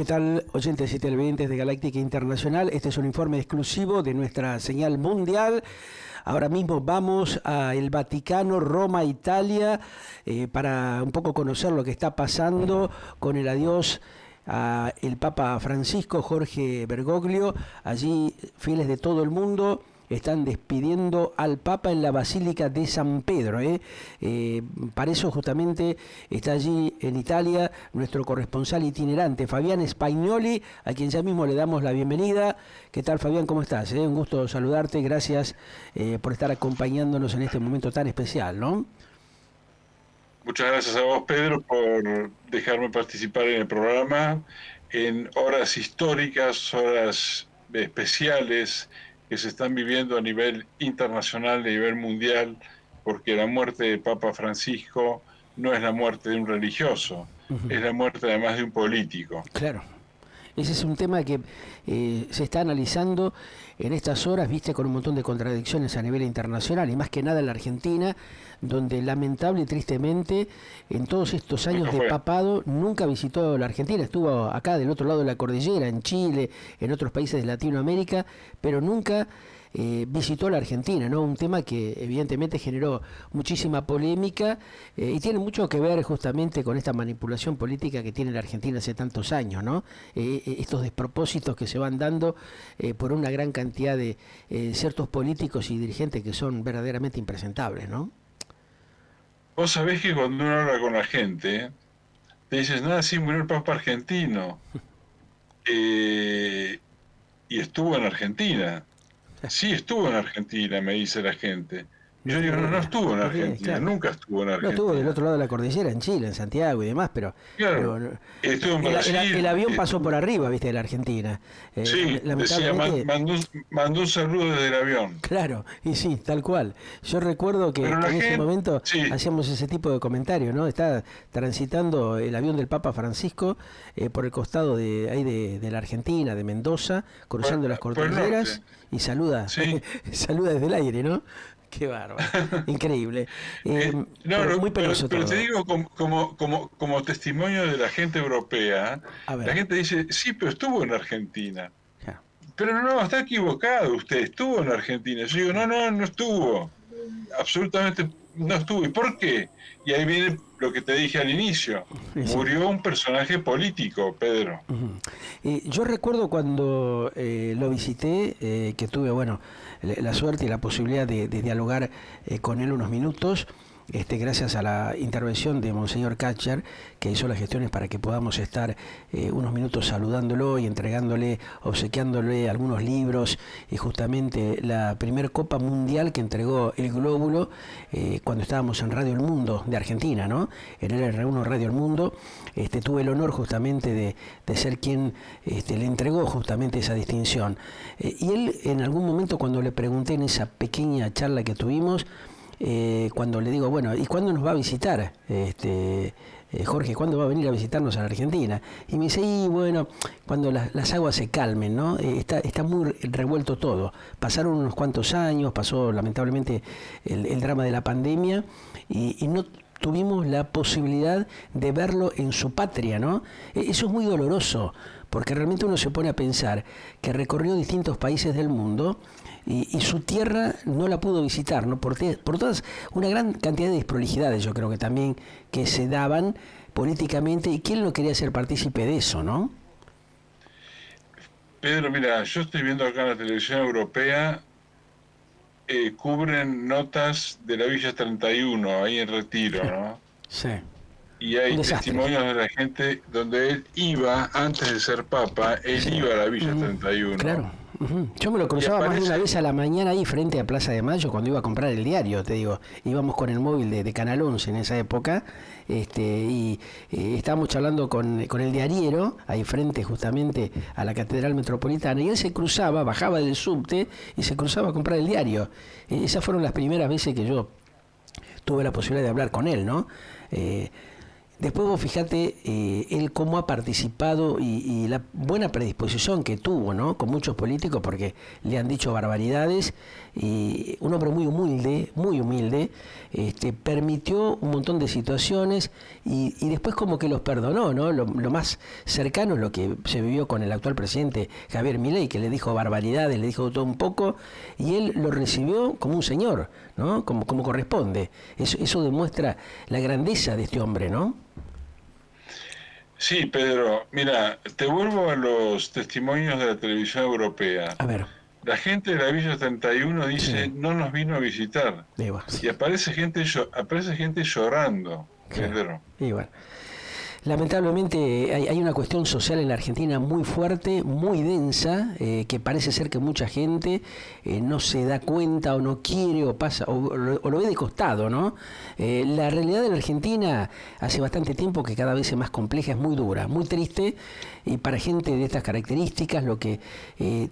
¿Qué tal, oyentes y televidentes de Galáctica Internacional? Este es un informe exclusivo de nuestra señal mundial. Ahora mismo vamos a el Vaticano, Roma, Italia, para un poco conocer lo que está pasando con el adiós a el Papa Francisco, Jorge Bergoglio. Allí, fieles de todo el mundo están despidiendo al Papa en la Basílica de San Pedro. Para eso justamente está allí en Italia nuestro corresponsal itinerante, Fabián Spagnoli, a quien ya mismo le damos la bienvenida. ¿Qué tal, Fabián? ¿Cómo estás? Un gusto saludarte, gracias por estar acompañándonos en este momento tan especial, ¿no? Muchas gracias a vos, Pedro, por dejarme participar en el programa en horas históricas, horas especiales que se están viviendo a nivel internacional, a nivel mundial, porque la muerte del Papa Francisco no es la muerte de un religioso, es la muerte además de un político. Claro. Ese es un tema que se está analizando en estas horas, viste, con un montón de contradicciones a nivel internacional, y más que nada en la Argentina, donde lamentable y tristemente en todos estos años de papado nunca visitó la Argentina. Estuvo acá del otro lado de la cordillera, en Chile, en otros países de Latinoamérica, pero nunca visitó la Argentina, ¿no? Un tema que evidentemente generó muchísima polémica y tiene mucho que ver justamente con esta manipulación política que tiene la Argentina hace tantos años, ¿no? Estos despropósitos que se van dando por una gran cantidad de ciertos políticos y dirigentes que son verdaderamente impresentables, ¿no? Vos sabés que cuando uno habla con la gente, te dices, no, sí, murió el Papa argentino, y estuvo en Argentina. Sí, estuvo en Argentina, me dice la gente. Yo digo, no estuvo en Argentina, claro. Nunca estuvo en Argentina. No, estuvo del otro lado de la cordillera, en Chile, en Santiago y demás, pero... Claro, pero estuvo en Brasil. El avión pasó por arriba, viste, de la Argentina. Sí, decía, mandó un saludo desde el avión. Claro, y sí, tal cual. Yo recuerdo que en ese momento hacíamos ese tipo de comentarios, ¿no? Está transitando el avión del Papa Francisco por el costado de ahí de la Argentina, de Mendoza, cruzando las cordilleras y saluda, saluda desde el aire, ¿no? Qué bárbaro, increíble. Muy penoso pero te digo, como testimonio de la gente europea, la gente dice, sí, pero estuvo en Argentina. Pero no, está equivocado usted, estuvo en Argentina. Yo digo, no estuvo. Absolutamente no estuvo. ¿Y por qué? Y ahí viene lo que te dije al inicio. Murió un personaje político, Pedro. Yo recuerdo cuando lo visité, que tuve, bueno, la suerte y la posibilidad de dialogar con él unos minutos, gracias a la intervención de Monseñor Katcher, que hizo las gestiones para que podamos estar unos minutos saludándolo y entregándole, obsequiándole algunos libros, y justamente la primer Copa Mundial que entregó el Glóbulo cuando estábamos en Radio El Mundo de Argentina, ¿no? En el R1 Radio El Mundo, tuve el honor justamente de ser quien le entregó justamente esa distinción. Y él, en algún momento, cuando le pregunté en esa pequeña charla que tuvimos, cuando le digo, bueno, ¿y cuándo nos va a visitar? Jorge, ¿cuándo va a venir a visitarnos a la Argentina? Y me dice, y bueno, cuando las aguas se calmen, ¿no? Está muy revuelto todo. Pasaron unos cuantos años, pasó lamentablemente el drama de la pandemia y no tuvimos la posibilidad de verlo en su patria, ¿no? Eso es muy doloroso, porque realmente uno se pone a pensar que recorrió distintos países del mundo y su tierra no la pudo visitar, ¿no? Por todas una gran cantidad de desprolijidades, yo creo que también que se daban políticamente, y quién no quería ser partícipe de eso, ¿no? Pedro, mira, yo estoy viendo acá en la televisión europea, cubren notas de la Villa 31, ahí en Retiro, ¿no? Sí. Y hay testimonios de la gente donde él iba, antes de ser papa, él iba a la Villa 31. Claro. Yo me lo cruzaba más de una vez a la mañana ahí frente a Plaza de Mayo cuando iba a comprar el diario, te digo. Íbamos con el móvil de Canal 11 en esa época, y estábamos charlando con el diariero, ahí frente justamente a la Catedral Metropolitana, y él se cruzaba, bajaba del subte y se cruzaba a comprar el diario. Esas fueron las primeras veces que yo tuve la posibilidad de hablar con él, ¿no? Después vos fijate él cómo ha participado y la buena predisposición que tuvo, ¿no? Con muchos políticos porque le han dicho barbaridades y un hombre muy humilde, permitió un montón de situaciones y después como que los perdonó, ¿no? Lo más cercano es lo que se vivió con el actual presidente Javier Milei, que le dijo barbaridades, le dijo todo un poco y él lo recibió como un señor, ¿no? Como corresponde. Eso demuestra la grandeza de este hombre, ¿no? Sí, Pedro, mira, te vuelvo a los testimonios de la televisión europea. A ver, La gente de la Villa 31 dice, sí, no nos vino a visitar. digo, Y sí, aparece gente llorando, claro. Pedro. Y bueno, lamentablemente hay una cuestión social en la Argentina muy fuerte, muy densa, que parece ser que mucha gente no se da cuenta o no quiere o pasa o lo ve de costado, ¿no? La realidad de la Argentina hace bastante tiempo que cada vez es más compleja, es muy dura, muy triste y para gente de estas características lo que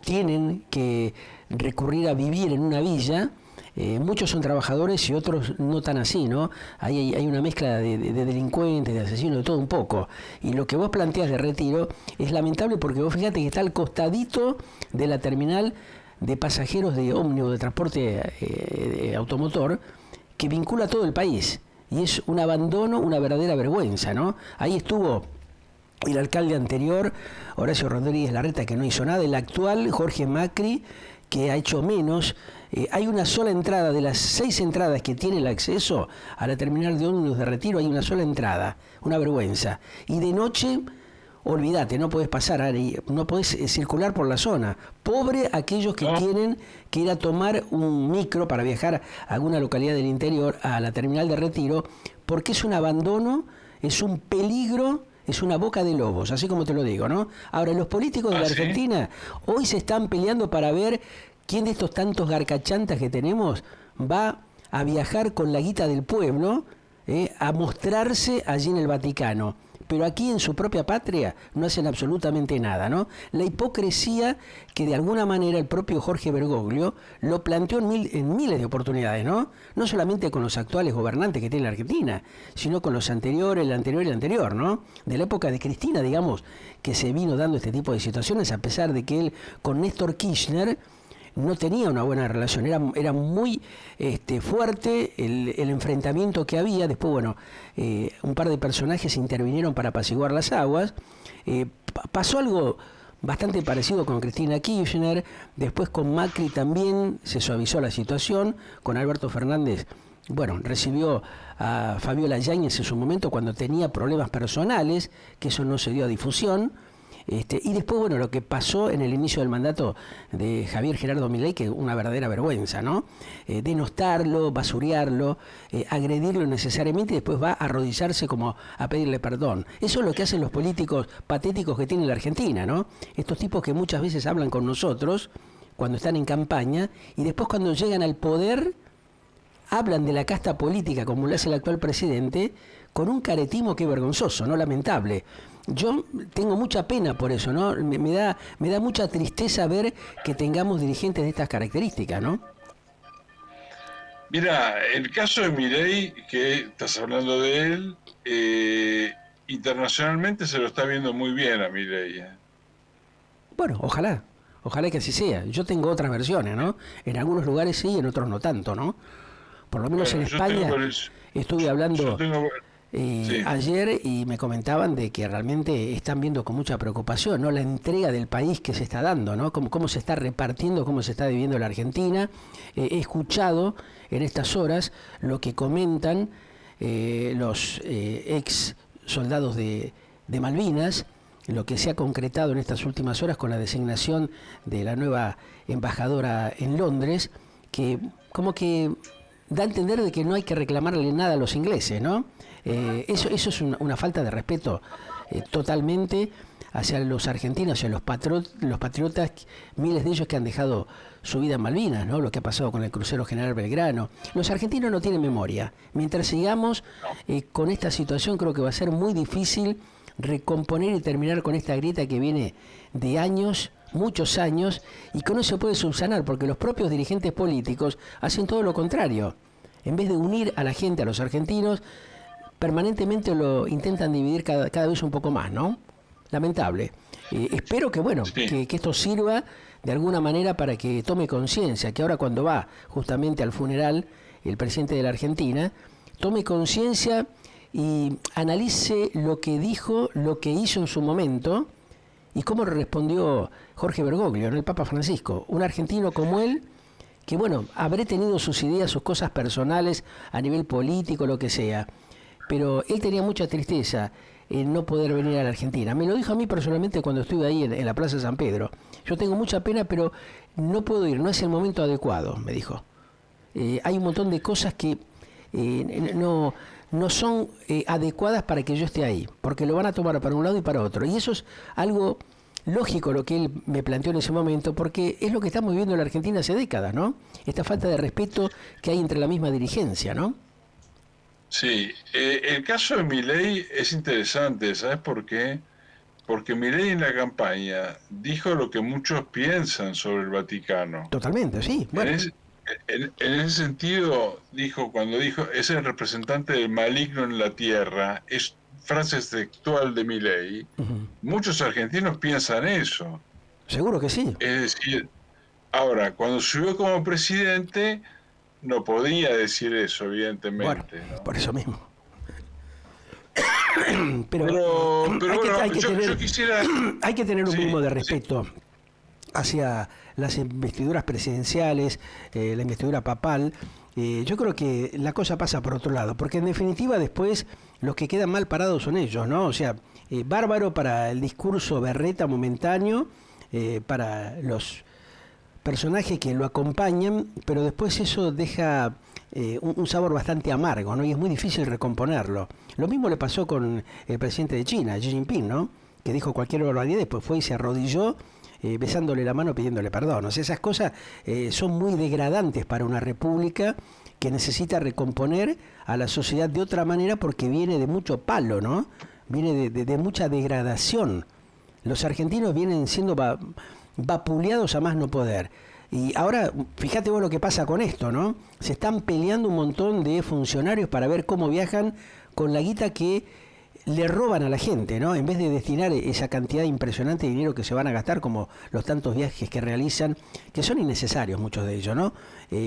tienen que recurrir a vivir en una villa. Muchos son trabajadores y otros no tan así, ¿no? Hay una mezcla de delincuentes, de asesinos, de todo un poco. Y lo que vos planteas de Retiro es lamentable porque vos fíjate que está al costadito de la terminal de pasajeros de ómnibus, de transporte automotor, que vincula a todo el país. Y es un abandono, una verdadera vergüenza, ¿no? Ahí estuvo el alcalde anterior, Horacio Rodríguez Larreta, que no hizo nada, el actual, Jorge Macri, que ha hecho menos. Hay una sola entrada, de las 6 entradas que tiene el acceso a la terminal de ómnibus de Retiro, hay una sola entrada, una vergüenza. Y de noche, olvídate, no podés pasar, Ari, no podés circular por la zona. Pobre aquellos que tienen que ir a tomar un micro para viajar a alguna localidad del interior, a la terminal de Retiro, porque es un abandono, es un peligro. Es una boca de lobos, así como te lo digo, ¿no? Ahora, los políticos de la Argentina hoy se están peleando para ver quién de estos tantos garcachantas que tenemos va a viajar con la guita del pueblo, a mostrarse allí en el Vaticano. Pero aquí en su propia patria no hacen absolutamente nada, ¿no? La hipocresía que de alguna manera el propio Jorge Bergoglio lo planteó en miles de oportunidades, ¿no? No solamente con los actuales gobernantes que tiene la Argentina, sino con los anteriores, el anterior y el anterior, ¿no? De la época de Cristina, digamos, que se vino dando este tipo de situaciones, a pesar de que él con Néstor Kirchner no tenía una buena relación, era muy fuerte el enfrentamiento que había. Después, bueno, un par de personajes intervinieron para apaciguar las aguas. Pasó algo bastante parecido con Cristina Kirchner, después con Macri también se suavizó la situación, con Alberto Fernández, bueno, recibió a Fabiola Yáñez en su momento cuando tenía problemas personales, que eso no se dio a difusión. Y después, bueno, lo que pasó en el inicio del mandato de Javier Gerardo Milei, que una verdadera vergüenza, ¿no? Denostarlo, basurearlo, agredirlo innecesariamente y después va a arrodillarse como a pedirle perdón. Eso es lo que hacen los políticos patéticos que tiene la Argentina, ¿no? Estos tipos que muchas veces hablan con nosotros cuando están en campaña y después cuando llegan al poder hablan de la casta política como lo hace el actual presidente con un caretismo que es vergonzoso, ¿no? Lamentable. Yo tengo mucha pena por eso, ¿no? Me da mucha tristeza ver que tengamos dirigentes de estas características, ¿no? Mira, el caso de Milei, que estás hablando de él, internacionalmente se lo está viendo muy bien a Milei. Bueno, ojalá que así sea. Yo tengo otras versiones, ¿no? En algunos lugares sí, en otros no tanto, ¿no? Por lo menos Bueno, en España estuve hablando sí. ayer y me comentaban de que realmente están viendo con mucha preocupación, ¿no? La entrega del país que se está dando, ¿no? Cómo se está repartiendo, cómo se está viviendo la Argentina. He escuchado en estas horas lo que comentan los ex soldados de Malvinas, lo que se ha concretado en estas últimas horas con la designación de la nueva embajadora en Londres, que como que da a entender de que no hay que reclamarle nada a los ingleses, ¿no? Eso es una falta de respeto totalmente hacia los argentinos, hacia los patriotas, miles de ellos que han dejado su vida en Malvinas, ¿no? Lo que ha pasado con el crucero General Belgrano. Los argentinos no tienen memoria. Mientras sigamos con esta situación, creo que va a ser muy difícil recomponer y terminar con esta grieta que viene de años, muchos años, y que no se puede subsanar porque los propios dirigentes políticos hacen todo lo contrario. En vez de unir a la gente, a los argentinos, permanentemente lo intentan dividir cada vez un poco más, ¿no? Lamentable. Espero que, bueno, Sí. que esto sirva de alguna manera para que tome conciencia, que ahora cuando va justamente al funeral el presidente de la Argentina, tome conciencia y analice lo que dijo, lo que hizo en su momento y cómo respondió Jorge Bergoglio, ¿no? El Papa Francisco, un argentino como él, que bueno, habré tenido sus ideas, sus cosas personales a nivel político, lo que sea, pero él tenía mucha tristeza en no poder venir a la Argentina. Me lo dijo a mí personalmente cuando estuve ahí en la Plaza San Pedro. Yo tengo mucha pena, pero no puedo ir, no es el momento adecuado, me dijo. Hay un montón de cosas que no son adecuadas para que yo esté ahí, porque lo van a tomar para un lado y para otro. Y eso es algo lógico lo que él me planteó en ese momento, porque es lo que estamos viviendo en la Argentina hace décadas, ¿no? Esta falta de respeto que hay entre la misma dirigencia, ¿no? Sí, el caso de Milei es interesante, ¿sabes por qué? Porque Milei en la campaña dijo lo que muchos piensan sobre el Vaticano. Totalmente, sí. En Bueno, ese, en ese sentido, cuando dijo, es el representante del maligno en la tierra, es frase textual de Milei, uh-huh. muchos argentinos piensan eso. Seguro que sí. Es decir, ahora, cuando subió como presidente, no podía decir eso, Bueno, evidentemente, ¿no? por eso mismo. Pero Pero bueno, yo quisiera... hay que tener un mínimo Sí, de sí, respeto hacia las investiduras presidenciales, la investidura papal. Yo creo que la cosa pasa por otro lado, porque en definitiva después los que quedan mal parados son ellos, ¿no? O sea, bárbaro para el discurso berreta momentáneo, para los personajes que lo acompañan, pero después eso deja un sabor bastante amargo, ¿no? Y es muy difícil recomponerlo. Lo mismo le pasó con el presidente de China, Xi Jinping, ¿no? Que dijo cualquier barbaridad, después fue y se arrodilló besándole la mano pidiéndole perdón. O sea, esas cosas son muy degradantes para una república que necesita recomponer a la sociedad de otra manera porque viene de mucho palo, ¿no? Viene de mucha degradación. Los argentinos vienen siendo vapuleados a más no poder. Y ahora, fíjate vos lo que pasa con esto, ¿no? Se están peleando un montón de funcionarios para ver cómo viajan con la guita que le roban a la gente, ¿no? En vez de destinar esa cantidad impresionante de dinero que se van a gastar, como los tantos viajes que realizan, que son innecesarios muchos de ellos, ¿no?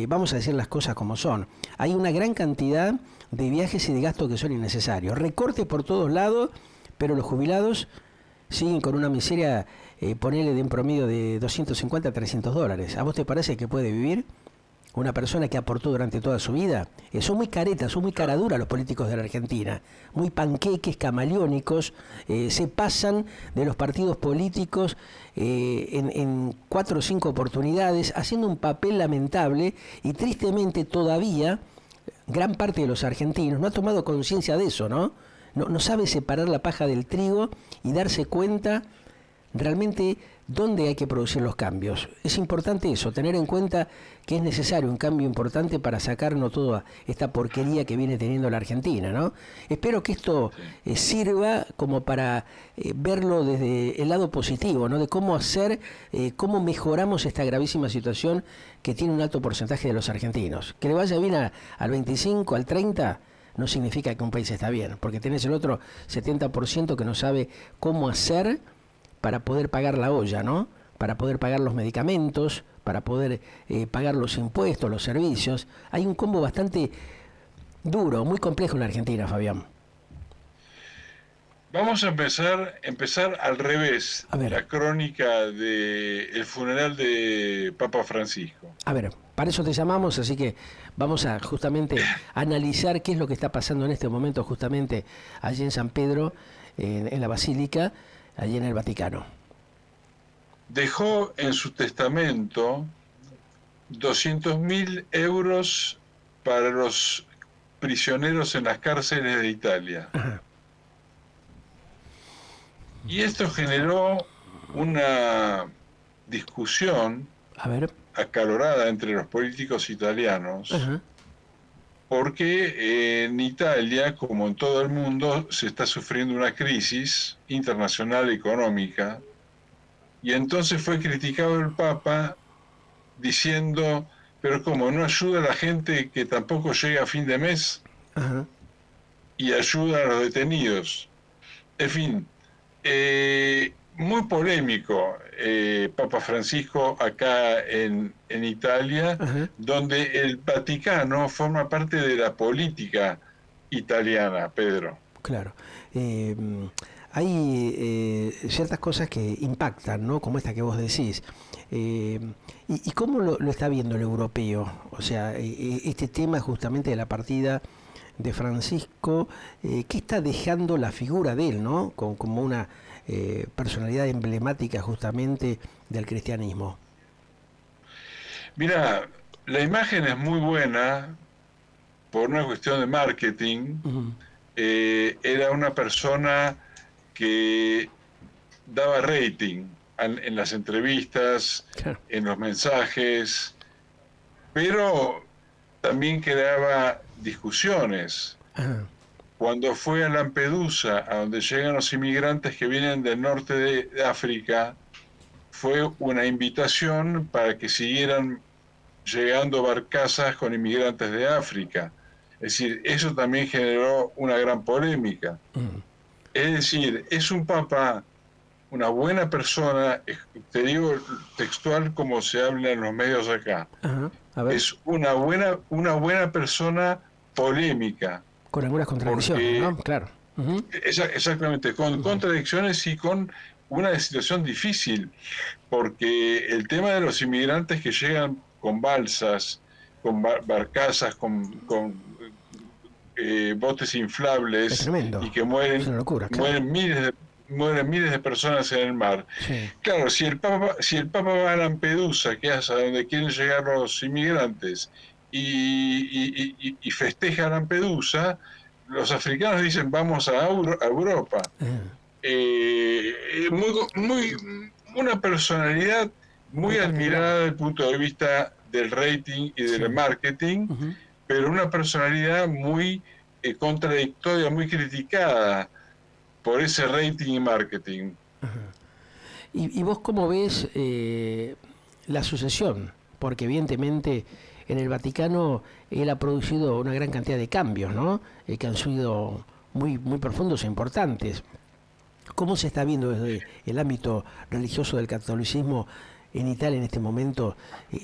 Vamos a decir las cosas como son. Hay una gran cantidad de viajes y de gastos que son innecesarios. Recortes por todos lados, pero los jubilados siguen con una miseria, ponele de un promedio de 250 a 300 dólares. ¿A vos te parece que puede vivir una persona que aportó durante toda su vida? Son muy caretas, son muy caraduras los políticos de la Argentina, muy panqueques, camaleónicos, se pasan de los partidos políticos en 4 o 5 oportunidades, haciendo un papel lamentable y tristemente todavía gran parte de los argentinos no ha tomado conciencia de eso, ¿no? No sabe separar la paja del trigo y darse cuenta realmente dónde hay que producir los cambios. Es importante eso, tener en cuenta que es necesario un cambio importante para sacarnos toda esta porquería que viene teniendo la Argentina, ¿no? Espero que esto sirva como para verlo desde el lado positivo, ¿no? De cómo hacer, cómo mejoramos esta gravísima situación que tiene un alto porcentaje de los argentinos. Que le vaya bien al 25, al 30, no significa que un país está bien, porque tenés el otro 70% que no sabe cómo hacer para poder pagar la olla, ¿no? Para poder pagar los medicamentos, para poder pagar los impuestos, los servicios. Hay un combo bastante duro, muy complejo en la Argentina, Fabián. vamos a empezar al revés, A ver, la crónica del funeral de Papa Francisco. para eso te llamamos, así que vamos a justamente analizar qué es lo que está pasando en este momento justamente allí en San Pedro, en la Basílica, allí en el Vaticano. Dejó en su testamento 200.000 euros para los prisioneros en las cárceles de Italia. Ajá. Y esto generó una discusión A ver. acalorada entre los políticos italianos, Ajá. porque en Italia, como en todo el mundo, se está sufriendo una crisis internacional económica, y entonces fue criticado el Papa diciendo, pero como no ayuda a la gente que tampoco llega a fin de mes, Ajá. y ayuda a los detenidos. En fin, muy polémico Papa Francisco acá en Italia, Ajá. donde el Vaticano forma parte de la política italiana, Pedro. Claro. Eh, Hay ciertas cosas que impactan, ¿no? Como esta que vos decís. Eh, y cómo lo está viendo el europeo? O sea, este tema justamente de la partida de Francisco, ¿qué está dejando la figura de él, ¿no? Como una personalidad emblemática justamente del cristianismo. Mira, la imagen es muy buena por una cuestión de marketing. Ujú. Era una persona que daba rating en las entrevistas, Claro. en los mensajes, pero también creaba discusiones. Ajá. Cuando fue a Lampedusa, a donde llegan los inmigrantes que vienen del norte de África, fue una invitación para que siguieran llegando barcazas con inmigrantes de África. Es decir, eso también generó una gran polémica. Ujú. Es decir, es un papa, una buena persona, te digo textual como se habla en los medios acá, Ajá. A ver. es una buena persona polémica, Con algunas contradicciones, porque ¿no? Claro. Ujú. exactamente, con Ujú. contradicciones y con una situación difícil, porque el tema de los inmigrantes que llegan con balsas, con barcazas, con botes Es inflables tremendo. y que Es una locura, claro. mueren mueren miles de personas en el mar. Sí. Claro, si el Papa va a Lampedusa, que es a donde quieren llegar los inmigrantes, y festeja Lampedusa, los africanos dicen vamos a Europa. Ajá. Muy, una personalidad Muy muy particular. admirada desde el punto de vista del rating y Sí. del marketing, Ujú. pero una personalidad muy contradictoria, muy criticada por ese rating y marketing. ¿Y vos cómo ves la sucesión? Porque evidentemente en el Vaticano él ha producido una gran cantidad de cambios, ¿no? Que han sido muy profundos e importantes. ¿Cómo se está viendo desde el ámbito religioso del catolicismo en Italia en este momento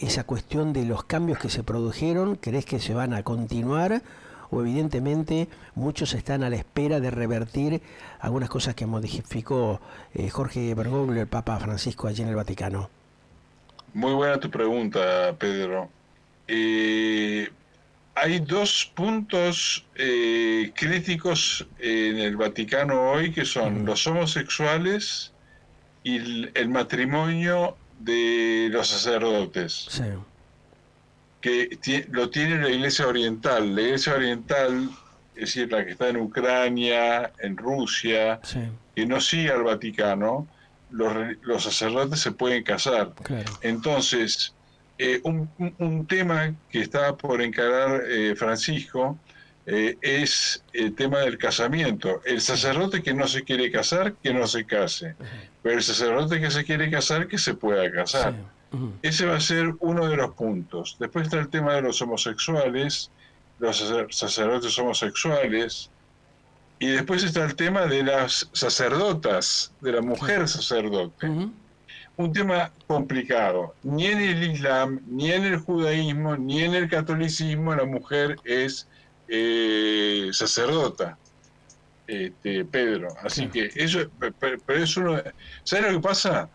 esa cuestión de los cambios que se produjeron? ¿Crees que se van a continuar? O evidentemente muchos están a la espera de revertir algunas cosas que modificó Jorge Bergoglio, el Papa Francisco, allí en el Vaticano. Muy buena tu pregunta, Pedro. Eh, Hay dos puntos críticos en el Vaticano hoy que son Ujú. los homosexuales y el matrimonio de los sacerdotes, Sí, que lo tiene la Iglesia Oriental. La Iglesia Oriental, es decir, la que está en Ucrania, en Rusia, sí, que no sigue al Vaticano, los sacerdotes se pueden casar. claro. Entonces, un tema que está por encarar Francisco es el tema del casamiento. El Sí, sacerdote que no se quiere casar, que no se case. Pero el sacerdote que se quiere casar, que se pueda sí. casar. Ujú. Ese va a ser uno de los puntos. Después está el tema de los homosexuales, los sacerdotes homosexuales, y después está el tema de las sacerdotas, de la Claro. mujer sacerdote. Ujú. Un tema complicado. Ni en el Islam, ni en el judaísmo, ni en el catolicismo la mujer es sacerdota, Pedro. Así Claro. que eso, pero es uno. ¿Sabes lo que pasa?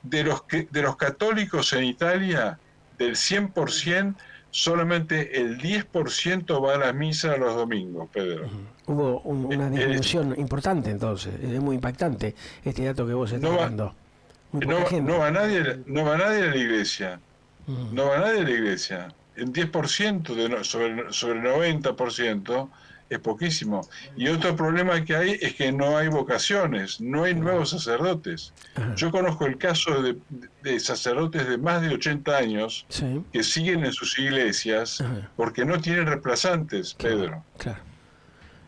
De los católicos en Italia, del 100%, solamente el 10% va a la misa los domingos, Pedro. Hubo una Es, disminución importante entonces, es muy impactante este dato que vos no estás va, dando. Muy poca no gente. va nadie, no va nadie a la iglesia. Mm. No va nadie a la iglesia. El 10% sobre el 90% es poquísimo. Y otro problema que hay es que no hay vocaciones, no hay nuevos sacerdotes. Ajá. Yo conozco el caso de sacerdotes de más de 80 años Sí. que siguen en sus iglesias Ajá. porque no tienen reemplazantes, Claro, Pedro. claro.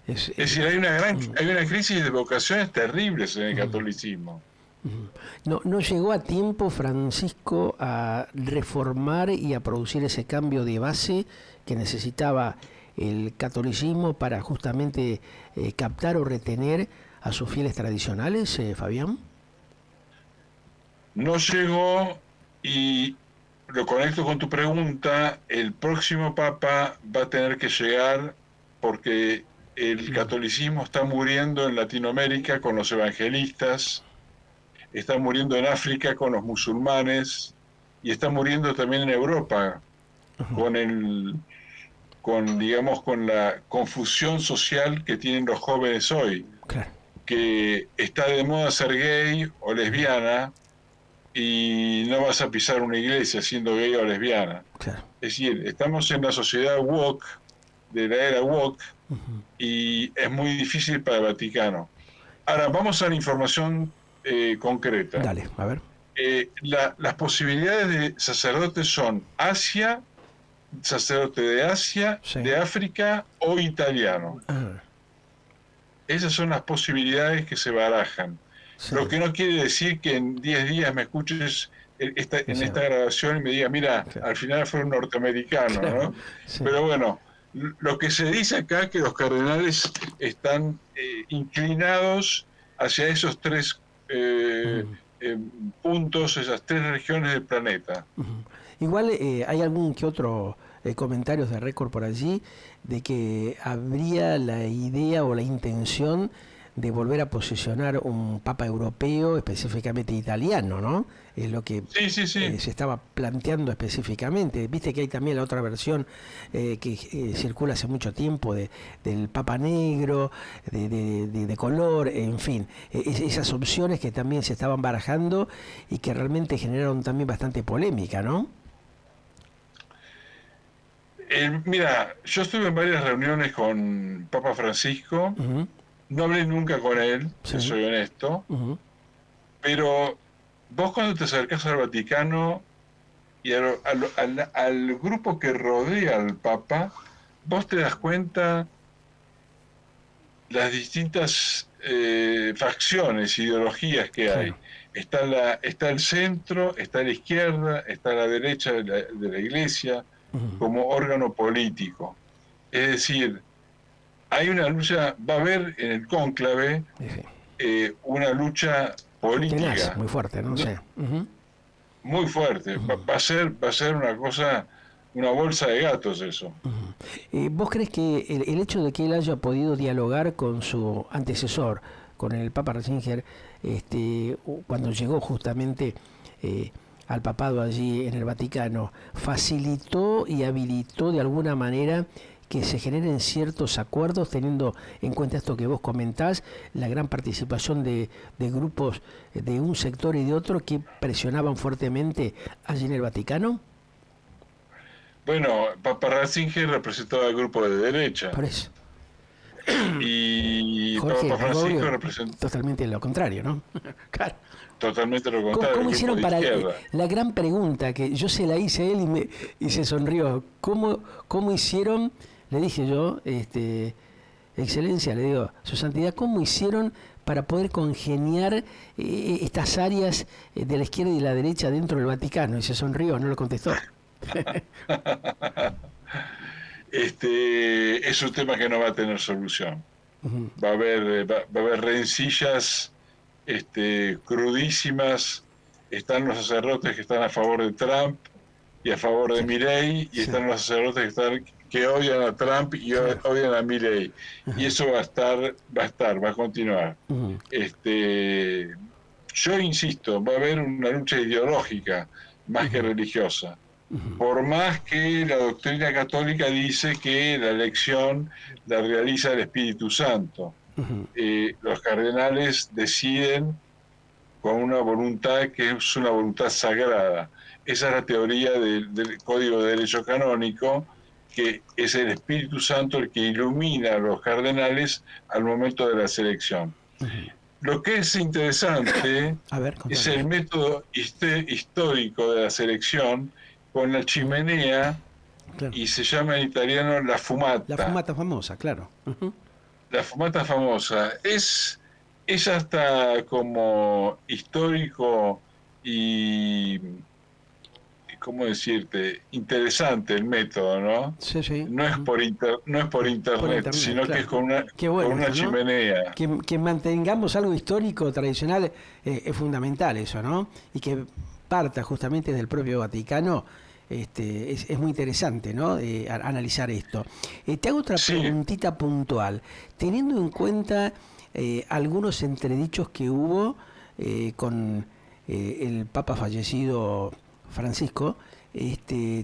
Es decir, hay una crisis de vocaciones terribles en el catolicismo. No llegó a tiempo Francisco a reformar y a producir ese cambio de base que necesitaba el catolicismo para justamente captar o retener a sus fieles tradicionales, Fabián? No llegó, y lo conecto con tu pregunta. El próximo papa va a tener que llegar porque el catolicismo está muriendo en Latinoamérica con los evangelistas, está muriendo en África con los musulmanes y está muriendo también en Europa con digamos, con la confusión social que tienen los jóvenes hoy, Claro. que está de moda ser gay o lesbiana y no vas a pisar una iglesia siendo gay o lesbiana. Claro. Es decir, estamos en la sociedad woke, de la era woke, y es muy difícil para el Vaticano. Ahora, vamos a la información concreta. Dale, a ver. Las posibilidades de sacerdotes son Asia, sacerdote de Asia, Sí. de África o italiano. Ah, Esas son las posibilidades que se barajan. sí. Lo que no quiere decir que en 10 días me escuches en esta grabación y me digas, mira, Claro. al final fue un norteamericano, Claro. ¿no? Sí. Pero bueno, lo que se dice acá es que los cardenales están inclinados hacia esos tres puntos, esas tres regiones del planeta. Igual hay algún que otro comentarios de récord por allí de que habría la idea o la intención de volver a posicionar un papa europeo, específicamente italiano, ¿no? Es lo que Sí, sí, sí. se estaba planteando específicamente. Viste que hay también la otra versión que circula hace mucho tiempo del papa negro, de color, en fin. Esas opciones que también se estaban barajando y que realmente generaron también bastante polémica, ¿no? Mira, yo estuve en varias reuniones con Papa Francisco, Uh-huh. no hablé nunca con él, te Sí. soy honesto, Uh-huh. pero vos cuando te acercás al Vaticano y al grupo que rodea al Papa, vos te das cuenta las distintas facciones, ideologías que Claro. hay. Está el centro, está la izquierda, está la derecha de la iglesia Uh-huh. como órgano político. Es decir, hay una lucha, va a haber en el cónclave Sí, sí. una lucha Tenaz, política muy fuerte, ¿no? Sí. Uh-huh. muy fuerte. Va a ser una cosa, una bolsa de gatos eso. ¿Vos crees que el hecho de que él haya podido dialogar con su antecesor, con el Papa Ratzinger, cuando llegó justamente al papado allí en el Vaticano, facilitó y habilitó de alguna manera que se generen ciertos acuerdos, teniendo en cuenta esto que vos comentás, la gran participación de grupos de un sector y de otro que presionaban fuertemente allí en el Vaticano? Bueno, Papa Ratzinger representaba al grupo de derecha Por eso. y Jorge Papa Francisco Bergoglio, representa totalmente lo contrario, ¿no? Claro. totalmente lo ¿Cómo, contrario, cómo el grupo hicieron de para izquierda. la gran pregunta que yo se la hice a él y se sonrió? ¿Cómo hicieron? Le dije yo, Excelencia, le digo, Su Santidad, ¿cómo hicieron para poder congeniar estas áreas de la izquierda y la derecha dentro del Vaticano? Y se sonrió, no lo contestó. Es un tema que no va a tener solución. Ujú. Va a haber rencillas crudísimas. Están los sacerdotes que están a favor de Trump y a favor de Sí, Milei, y sí, están los sacerdotes que odian a Trump y claro. odian a Milei. Y eso va a continuar. Ujú, Este, yo insisto, va a haber una lucha ideológica más que ujú, religiosa. ujú, Por más que la doctrina católica dice que la elección la realiza el Espíritu Santo. ujú, Los cardenales deciden con una voluntad que es una voluntad sagrada. Esa es la teoría del Código de Derecho Canónico, que es el Espíritu Santo el que ilumina a los cardenales al momento de la selección. ujú. Lo que es interesante A ver, es contame. el método histórico de la selección con la Ujú, chimenea, claro. y se llama en italiano la La fumata. fumata famosa, claro. Ujú. La fumata famosa es hasta como histórico y ¿cómo decirte? Interesante el método, ¿no? Sí, sí. No es por Por internet, internet, sino que es claro. Qué con bueno una esto, ¿no? chimenea. Que mantengamos algo histórico, tradicional, es fundamental eso, ¿no? Y que parta justamente del propio Vaticano, es muy interesante, ¿no? Analizar esto. Te hago otra Sí, preguntita puntual. Teniendo en cuenta algunos entredichos que hubo con el Papa fallecido Francisco,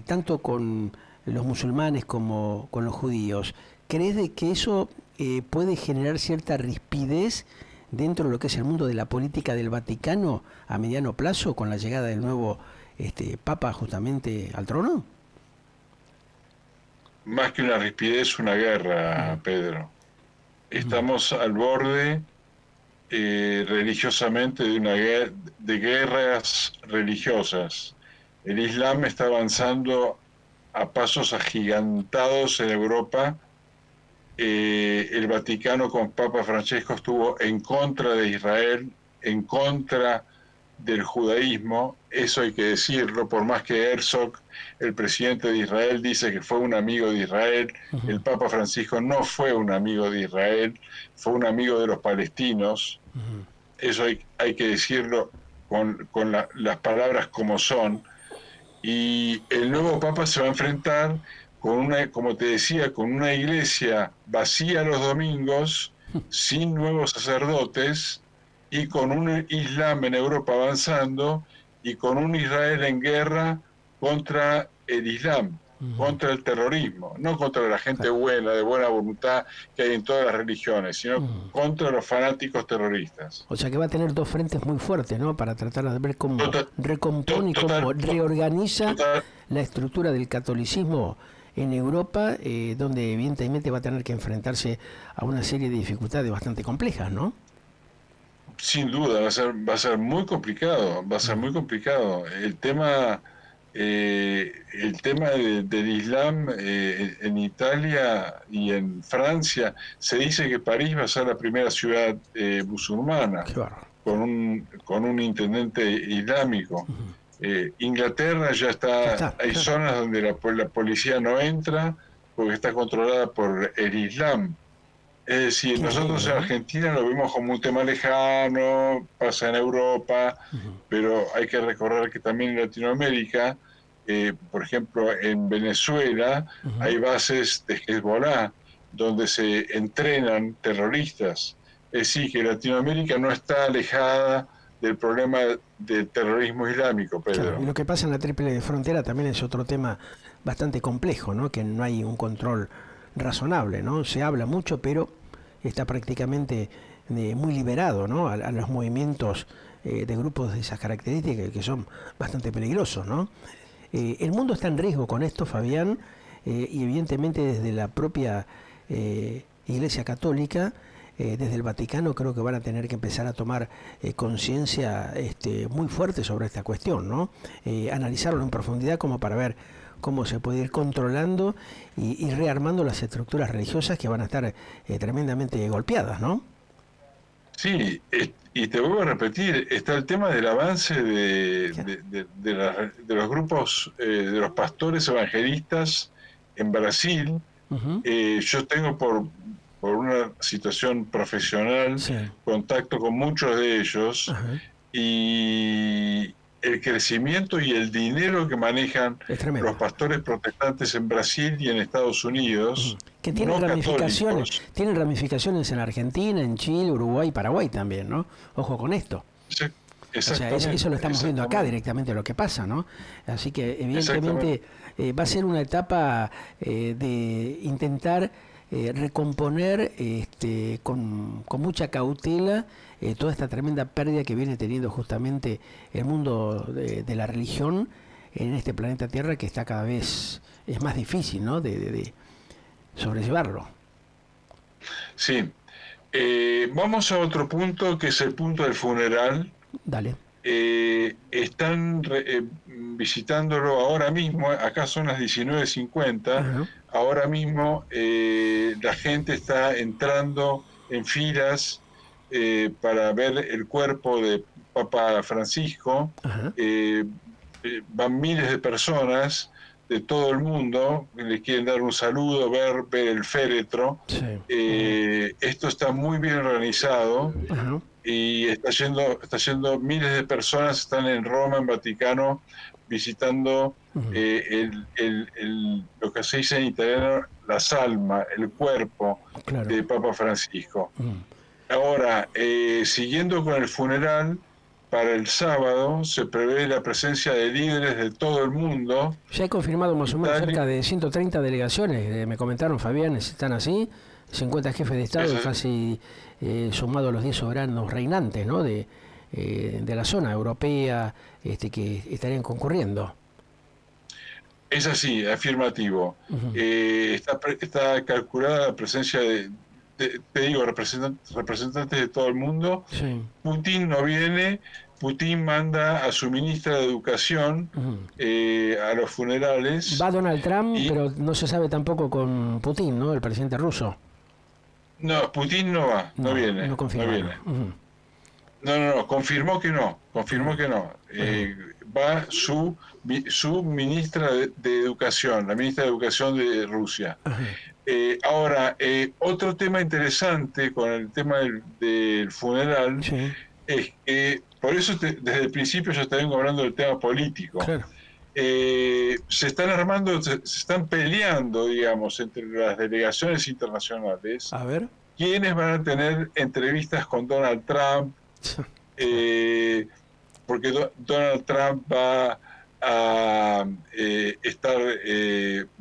tanto con los musulmanes como con los judíos, ¿crees de que eso puede generar cierta rispidez dentro de lo que es el mundo de la política del Vaticano a mediano plazo con la llegada del nuevo Papa justamente al trono? más que una rispidez, una guerra, Pedro. Estamos al borde religiosamente de guerras religiosas. El Islam está avanzando a pasos agigantados en Europa. El Vaticano con Papa Francesco estuvo en contra de Israel, en contra del judaísmo, eso hay que decirlo, por más que Herzog, el presidente de Israel, dice que fue un amigo de Israel, el Papa Francisco no fue un amigo de Israel, fue un amigo de los palestinos, eso hay que decirlo con las palabras como son, y el nuevo Papa se va a enfrentar con una, como te decía, con una iglesia vacía los domingos, sin nuevos sacerdotes, y con un Islam en Europa avanzando, y con un Israel en guerra contra el Islam, contra el terrorismo, no contra la gente buena, de buena voluntad que hay en todas las religiones, sino contra los fanáticos terroristas. O sea que va a tener dos frentes muy fuertes, ¿no? Para tratar de ver cómo Total, recompone y cómo reorganiza total, la estructura del catolicismo en Europa, donde evidentemente va a tener que enfrentarse a una serie de dificultades bastante complejas, ¿no? sin duda, va a ser muy complicado, va a ser muy complicado. El tema del Islam en Italia y en Francia, se dice que París va a ser la primera ciudad musulmana Qué bárbaro. con un intendente islámico. Inglaterra ya Ya está, está, hay claro. zonas donde la policía no entra porque está controlada por el Islam. Es decir, Qué nosotros increíble, en ¿no? Argentina lo vemos como un tema lejano, pasa en Europa, pero hay que recordar que también en Latinoamérica, por ejemplo, en Venezuela, hay bases de Hezbollah donde se entrenan terroristas. Es decir, que Latinoamérica no está alejada del problema del terrorismo islámico, Claro, y Pedro. lo que pasa en la triple frontera también es otro tema bastante complejo, ¿no? Que no hay un control razonable, ¿no? Se habla mucho, pero está prácticamente muy liberado, ¿no? A los movimientos de grupos de esas características que son bastante peligrosos, ¿no? El mundo está en riesgo con esto, Fabián, y evidentemente desde la propia Iglesia Católica, desde el Vaticano, creo que van a tener que empezar a tomar conciencia muy fuerte sobre esta cuestión, ¿no? Analizarlo en profundidad como para ver cómo se puede ir controlando y rearmando las estructuras religiosas que van a estar tremendamente golpeadas, ¿no? Sí, y te vuelvo a repetir, está el tema del avance de los grupos, de los pastores evangelistas en Brasil. Ujú. Yo tengo por una situación profesional Sí, contacto con muchos de ellos ajá. y el crecimiento y el dinero que manejan Es tremendo. los pastores protestantes en Brasil y en Estados Unidos, Que no católicos. tienen ramificaciones en Argentina, en Chile, Uruguay, Paraguay también, ¿no? Ojo con esto. O sea, eso lo Exactamente, estamos viendo acá exactamente, directamente lo que pasa, ¿no? Así que exactamente. evidentemente va a ser una etapa de intentar recomponer con mucha cautela toda esta tremenda pérdida que viene teniendo justamente el mundo de la religión en este planeta Tierra que está cada vez es más difícil, ¿no? De sobrellevarlo. Sí. Vamos a otro punto que es el punto del funeral. Dale. Están visitándolo ahora mismo, acá son las 19:50, Ajá. ahora mismo la gente está entrando en filas para ver el cuerpo de Papa Francisco. Ajá. Eh, van miles de personas de todo el mundo, que le quieren dar un saludo, ver el féretro. Sí. Esto está muy bien organizado. Ajá. Y está yendo miles de personas, están en Roma, en Vaticano, visitando Ujú. lo que se dice en italiano la salma, el cuerpo Claro. de Papa Francisco. Ujú. Ahora, siguiendo con el funeral, para el sábado se prevé la presencia de líderes de todo el mundo. Ya he confirmado más o menos Italia, cerca de 130 delegaciones, me comentaron, Fabián, están así, 50 jefes de Estado y eso, casi sumado a los 10 soberanos reinantes, ¿no? De la zona europea, que estarían concurriendo. es así, afirmativo. Ujú. Está calculada la presencia te digo, representantes de todo el mundo. Sí. Putin no viene, Putin manda a su ministra de Educación Ujú. a los funerales Va Donald Trump, y pero no se sabe tampoco con Putin, ¿no? El presidente ruso. no, Putin no va, no No, viene, no no confirmaron. viene. Ujú. No, confirmó que no. Ujú. Va su ministra de Educación, la ministra de Educación de Rusia. Ajá. Ahora, otro tema interesante con el tema del funeral Sí, es que, por eso desde el principio yo te vengo hablando del tema político. claro. Se están armando, se están peleando, digamos, entre las delegaciones internacionales, A ver. quiénes van a tener entrevistas con Donald Trump, Claro. eh, porque Donald Trump va a estar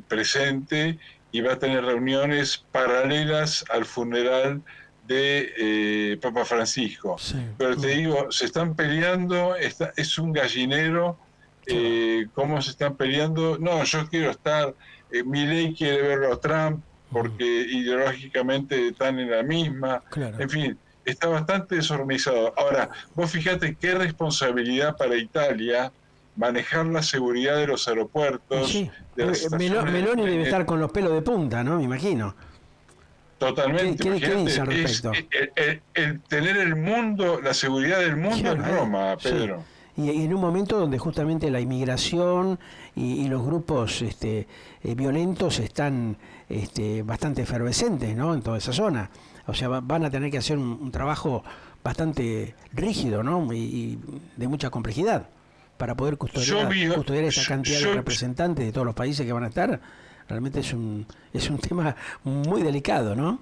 presente y va a tener reuniones paralelas al funeral de Papa Francisco. Sí. Pero te Ujú. digo, se están peleando, es un gallinero. Qué va. ¿Cómo se están peleando? No, yo quiero estar, Milei quiere verlo a Trump Ujú. porque ideológicamente están en la misma, Claro. en fin, está bastante desorganizado. Ahora, vos fíjate qué responsabilidad para Italia manejar la seguridad de los Y aeropuertos, sí, de las estaciones, Meloni debe estar con los pelos de punta, ¿no? Me imagino. totalmente. Qué dice Imagínate, al es respecto? el tener el mundo, la seguridad del mundo en Claro, Roma, sí. Pedro. Y en un momento donde justamente la inmigración y los grupos violentos están bastante efervescentes, ¿no? En toda esa zona. O sea, van a tener que hacer un trabajo bastante rígido, ¿no? Y de mucha complejidad para poder Yo vi, custodiar esta cantidad de yo, representantes de todos los países que van a estar. Realmente es un tema muy delicado, ¿no?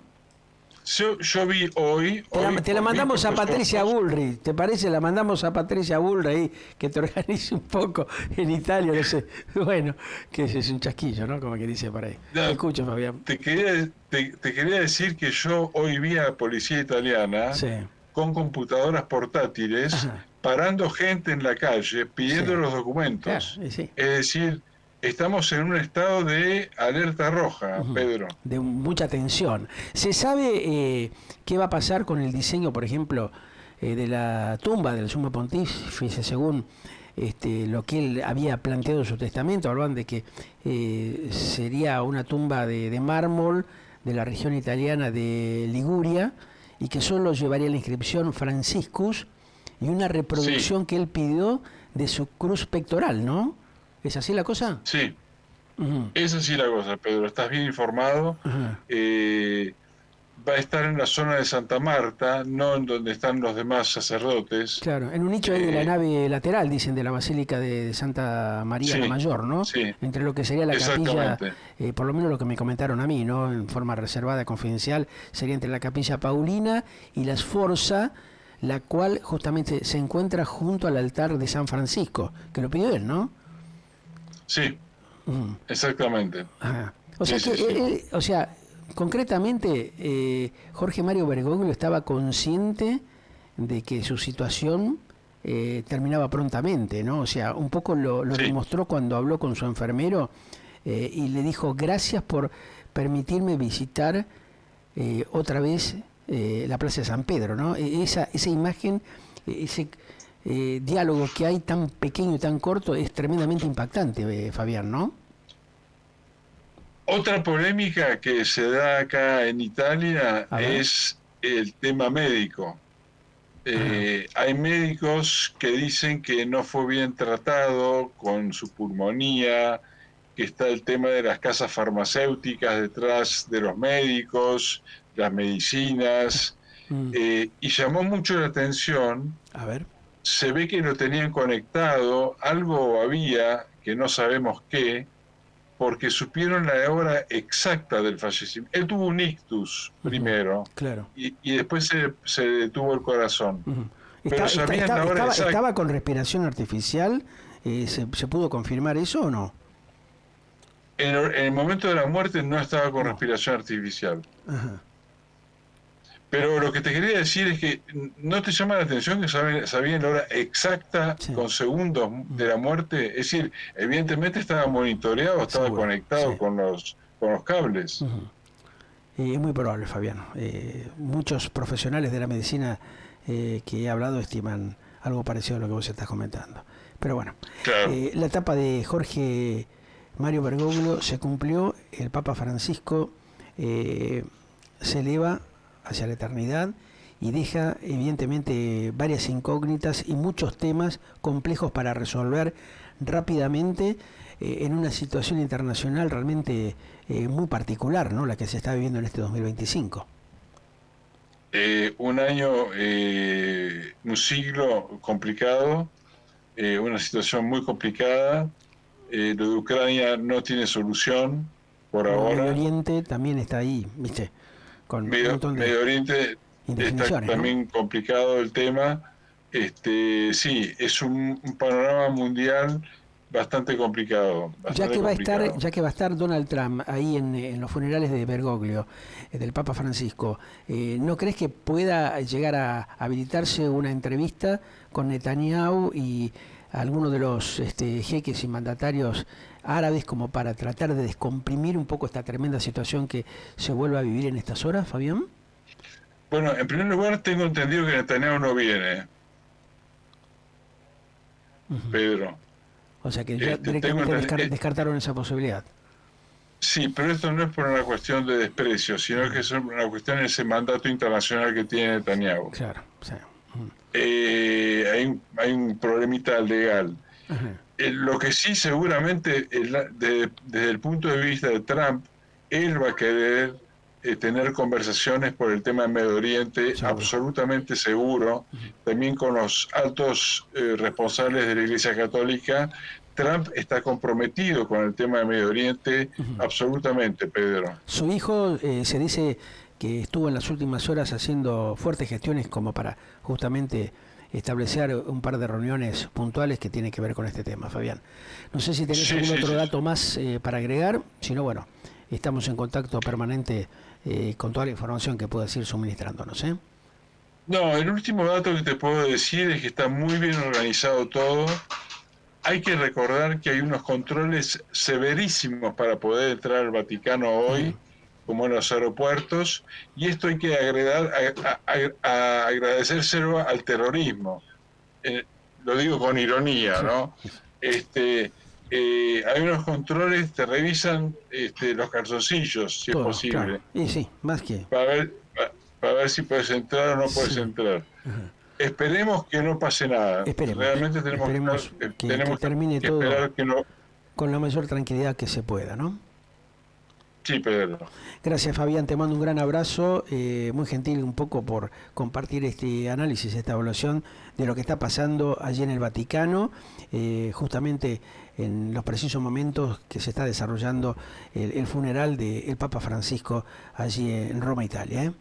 yo vi hoy, Te la con mis mandamos a propios Patricia ojos, Bullrich, ¿te parece? La mandamos a Patricia Bullrich que te organice un poco en Italia, no sé. Bueno, que ese es un chasquillo, ¿no? Como que dice por ahí. Te no, escucho, Fabián. te quería decir que yo hoy vi a la policía italiana Sí, con computadoras portátiles ajá, parando gente en la calle sí, pidiendo los claro, documentos. y sí. Es decir, estamos en un estado de alerta roja, Ujú. Pedro. De mucha tensión. ¿Se sabe qué va a pasar con el diseño, por ejemplo, de la tumba del sumo pontífice, según lo que él había planteado en su testamento? Hablaban de que sería una tumba de mármol de la región italiana de Liguria y que solo llevaría la inscripción Franciscus y una Sí, reproducción que él pidió de su cruz pectoral, ¿no? ¿Es así la cosa? sí, Ujú. es así la cosa, Pedro. Estás bien informado. Ajá. Eh, Va a estar en la zona de Santa Marta, no en donde están los demás sacerdotes. Claro, en un nicho ahí de la Eh, nave lateral, dicen, de la Basílica de Santa María la sí, Mayor, ¿no? sí, Entre lo que sería la capilla, exactamente. por lo menos lo que me comentaron a mí, ¿no? En forma reservada, confidencial, sería entre la capilla Paulina y la Sforza, la cual justamente se encuentra junto al altar de San Francisco, que lo pidió él, ¿no? Sí, Ujú. exactamente. Ajá. O sea Sí, que, sí, sí. o sea, concretamente, Jorge Mario Bergoglio estaba consciente de que su situación terminaba prontamente, ¿no? O sea, un poco lo Sí, demostró cuando habló con su enfermero y le dijo, gracias por permitirme visitar otra vez la Plaza de San Pedro, ¿no? Esa imagen, ese diálogo que hay tan pequeño y tan corto es tremendamente impactante, Fabián, ¿no? otra polémica que se da acá en Italia A ver. es el tema médico. Hay médicos que dicen que no fue bien tratado con su pulmonía, que está el tema de las casas farmacéuticas detrás de los médicos, las medicinas, y llamó mucho la atención. A ver. Se ve que lo tenían conectado, algo había que no sabemos qué, porque supieron la hora exacta del fallecimiento. Él tuvo un ictus primero, claro. y después se detuvo el corazón. Pero sabían la hora exacta. ¿Estaba con respiración artificial? ¿Se pudo confirmar eso o no? En el momento de la muerte no estaba con respiración artificial. Ajá. Pero lo que te quería decir es que no te llama la atención que sabían la hora exacta, con segundos de la muerte. Es decir, evidentemente estaba monitoreado, estaba conectado con los cables. Es muy probable, Fabián. Muchos profesionales de la medicina que he hablado estiman algo parecido a lo que vos estás comentando. Pero bueno, claro. La etapa de Jorge Mario Bergoglio se cumplió. El Papa Francisco se eleva hacia la eternidad y deja evidentemente varias incógnitas y muchos temas complejos para resolver rápidamente en una situación internacional realmente muy particular, ¿no? La que se está viviendo en este 2025. Un año, un siglo complicado, una situación muy complicada. Lo de Ucrania no tiene solución por ahora. Medio Oriente también está ahí, ¿viste? Con Medio Oriente está también, ¿no? Complicado el tema. Sí, es un panorama mundial bastante complicado. Ya que va a estar Donald Trump ahí en los funerales de Bergoglio, del Papa Francisco, ¿no crees que pueda llegar a habilitarse una entrevista con Netanyahu y algunos de los jeques y mandatarios árabes como para tratar de descomprimir un poco esta tremenda situación que se vuelve a vivir en estas horas, Fabián? Bueno, en primer lugar tengo entendido que Netanyahu no viene, Pedro. O sea que ya directamente descartaron esa posibilidad. Sí, pero esto no es por una cuestión de desprecio, sino que es una cuestión de ese mandato internacional que tiene Netanyahu. Claro, sí. Hay un problemita legal. Lo que sí seguramente desde el punto de vista de Trump, él va a querer tener conversaciones por el tema de Medio Oriente, absolutamente seguro, también con los altos responsables de la Iglesia Católica. Trump está comprometido con el tema de Medio Oriente, absolutamente, Pedro. Su hijo se dice que estuvo en las últimas horas haciendo fuertes gestiones como para justamente establecer un par de reuniones puntuales que tienen que ver con este tema, Fabián. No sé si tenés algún otro dato más para agregar, si no, bueno, estamos en contacto permanente con toda la información que puedas ir suministrándonos. No, el último dato que te puedo decir es que está muy bien organizado todo. Hay que recordar que hay unos controles severísimos para poder entrar al Vaticano hoy, como en los aeropuertos, y esto hay que agradecérselo al terrorismo. Lo digo con ironía, ¿no? Hay unos controles, te revisan los calzoncillos, si todo, es posible. Claro. Y sí, más que... Para ver si puedes entrar o no puedes entrar. Esperemos que no pase nada. Realmente tenemos que termine que todo esperar que no... con la mayor tranquilidad que se pueda, ¿no? Sí, Pedro. Gracias, Fabián, te mando un gran abrazo, muy gentil un poco por compartir este análisis, esta evaluación de lo que está pasando allí en el Vaticano, justamente en los precisos momentos que se está desarrollando el funeral del Papa Francisco allí en Roma, Italia.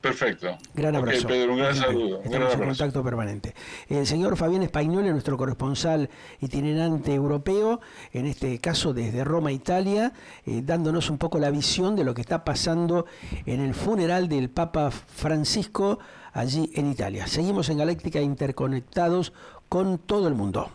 Perfecto. Gran abrazo. Pedro, un gran saludo. Estamos en contacto permanente. El señor Fabián Spagnoli, nuestro corresponsal itinerante europeo, en este caso desde Roma, Italia, dándonos un poco la visión de lo que está pasando en el funeral del Papa Francisco allí en Italia. Seguimos en Galáctica interconectados con todo el mundo.